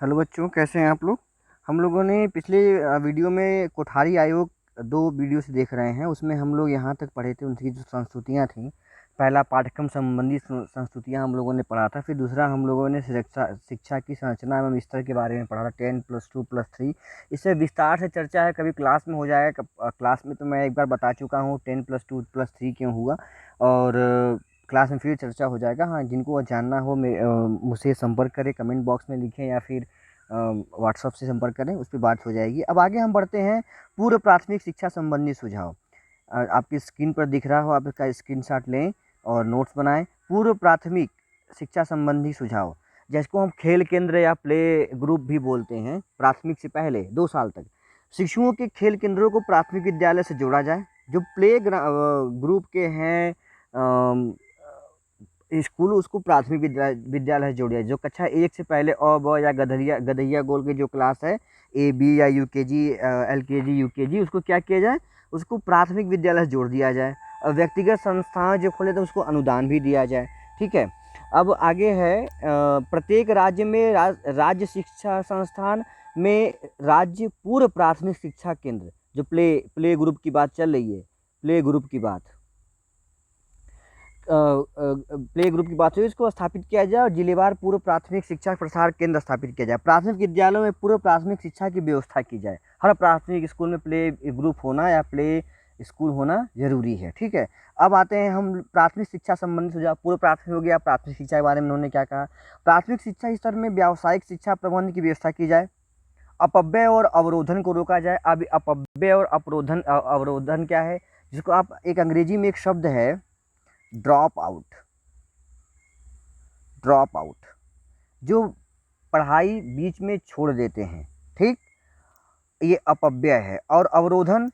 Hello बच्चों, कैसे हैं आप लोग। हम लोगों ने पिछले वीडियो में कोठारी आयोग 2 वीडियो से देख रहे हैं। उसमें हम लोग यहाँ तक पढ़े थे, उनकी जो संस्तुतियाँ थीं। पहला पाठ्यक्रम संबंधी संस्तुतियाँ हम लोगों ने पढ़ा था। फिर दूसरा हम लोगों ने शिक्षा की संरचना एवं स्तर के बारे में पढ़ा था, 10+2+3। इससे विस्तार से चर्चा है, कभी क्लास में हो जाएगा। क्लास में तो मैं एक बार बता चुका हूँ 10+2+3 क्यों हुआ, और क्लास में फिर चर्चा हो जाएगा। हाँ, जिनको जानना हो मुझसे संपर्क करें, कमेंट बॉक्स में लिखें या फिर व्हाट्सएप से संपर्क करें, उस पर बात हो जाएगी। अब आगे हम बढ़ते हैं पूर्व प्राथमिक शिक्षा संबंधी सुझाव। आपकी स्क्रीन पर दिख रहा हो, आप इसका स्क्रीनशॉट लें और नोट्स बनाएं। पूर्व प्राथमिक शिक्षा संबंधी सुझाव, जिसको हम खेल केंद्र या प्ले ग्रुप भी बोलते हैं। प्राथमिक से पहले 2 साल तक शिशुओं के खेल केंद्रों को प्राथमिक विद्यालय से जोड़ा जाए। जो प्ले ग्रुप के हैं स्कूल, उसको प्राथमिक विद्यालय से जोड़िए। जो कक्षा 1 से पहले अ ब या गधैया गोल के जो क्लास है, ए बी या यूकेजी, एलकेजी यूकेजी, उसको क्या किया जाए, उसको प्राथमिक विद्यालय से जोड़ दिया जाए। और व्यक्तिगत संस्थान जो खोले तो उसको अनुदान भी दिया जाए। ठीक है। अब आगे है प्रत्येक राज्य में राज्य शिक्षा संस्थान में राज्य पूर्व प्राथमिक शिक्षा केंद्र, जो प्ले ग्रुप की बात चल रही है, प्ले ग्रुप की बात प्ले ग्रुप की बात हुई, इसको स्थापित किया जाए। और जिलेवार पूर्व प्राथमिक शिक्षा प्रसार केंद्र स्थापित किया जाए। प्राथमिक विद्यालयों में पूर्व प्राथमिक शिक्षा की व्यवस्था की जाए। हर प्राथमिक स्कूल में प्ले ग्रुप होना या प्ले स्कूल होना जरूरी है। ठीक है। अब आते हैं हम प्राथमिक शिक्षा संबंधी सुझाव। पूर्व प्राथमिक हो गया, प्राथमिक शिक्षा के बारे में उन्होंने क्या कहा। प्राथमिक शिक्षा स्तर में व्यावसायिक शिक्षा प्रबंध की व्यवस्था की जाए। अपव्यय और अवरोधन को रोका जाए। अब अपव्यय और अवरोधन क्या है, जिसको आप एक अंग्रेजी में एक शब्द है ड्रॉप आउट, जो पढ़ाई बीच में छोड़ देते हैं। ठीक, ये अपव्यय है। और अवरोधन,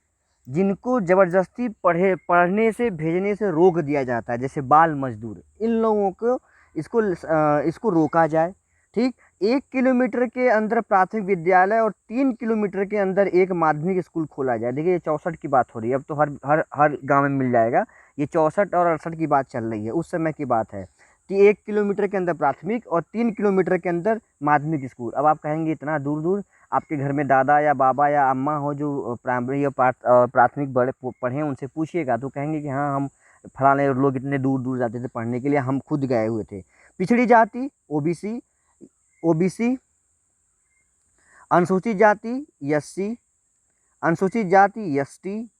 जिनको जबरदस्ती पढ़ने से भेजने से रोक दिया जाता है, जैसे बाल मजदूर, इन लोगों को इसको रोका जाए। ठीक, 1 किलोमीटर के अंदर प्राथमिक विद्यालय और 3 किलोमीटर के अंदर एक माध्यमिक स्कूल खोला जाए। देखिए, ये 64 की बात हो रही है, अब तो हर गांव में मिल जाएगा। ये 64 और 68 की बात चल रही है, उस समय की बात है कि 1 किलोमीटर के अंदर प्राथमिक और 3 किलोमीटर के अंदर माध्यमिक स्कूल। अब आप कहेंगे इतना दूर दूर, आपके घर में दादा या बाबा या अम्मा हो जो प्राइमरी या प्राथमिक बड़े पढ़े, उनसे पूछिएगा तो कहेंगे कि हाँ, हम फलाने लोग इतने दूर दूर जाते थे पढ़ने के लिए, हम खुद गए हुए थे। पिछड़ी जाति ओबीसी, अनुसूचित जाति एससी, अनुसूचित जाति एसटी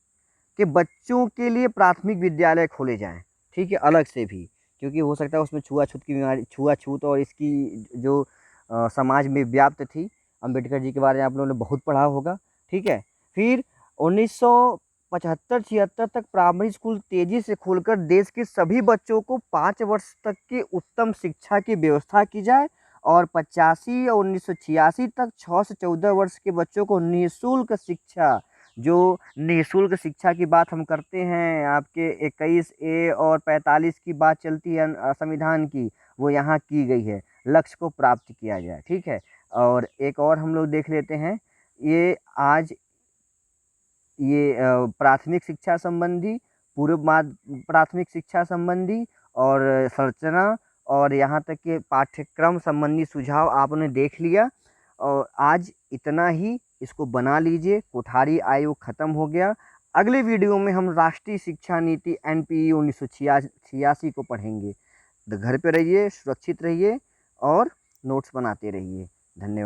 के बच्चों के लिए प्राथमिक विद्यालय खोले जाएं। ठीक है, अलग से भी, क्योंकि हो सकता है उसमें छुआछूत की बीमारी, छुआछूत और इसकी जो समाज में व्याप्त थी। अंबेडकर जी के बारे में आप लोगों ने बहुत पढ़ा होगा। ठीक है। फिर 1975-76 तक प्राइमरी स्कूल तेजी से खोलकर देश के सभी बच्चों को 5 वर्ष तक की उत्तम शिक्षा की व्यवस्था की जाए। और 85 और 1986 तक 6 से 14 वर्ष के बच्चों को निःशुल्क शिक्षा, जो निःशुल्क शिक्षा की बात हम करते हैं, आपके 21A और 45 की बात चलती है संविधान की, वो यहाँ की गई है, लक्ष्य को प्राप्त किया जाए। ठीक है। और एक और हम लोग देख लेते हैं, ये आज ये प्राथमिक शिक्षा संबंधी, पूर्व प्राथमिक शिक्षा संबंधी और संरचना और यहाँ तक के पाठ्यक्रम संबंधी सुझाव आपने देख लिया। और आज इतना ही, इसको बना लीजिए। कोठारी आयोग ख़त्म हो गया। अगले वीडियो में हम राष्ट्रीय शिक्षा नीति NPE 1986 को पढ़ेंगे। तो घर पे रहिए, सुरक्षित रहिए और नोट्स बनाते रहिए। धन्यवाद।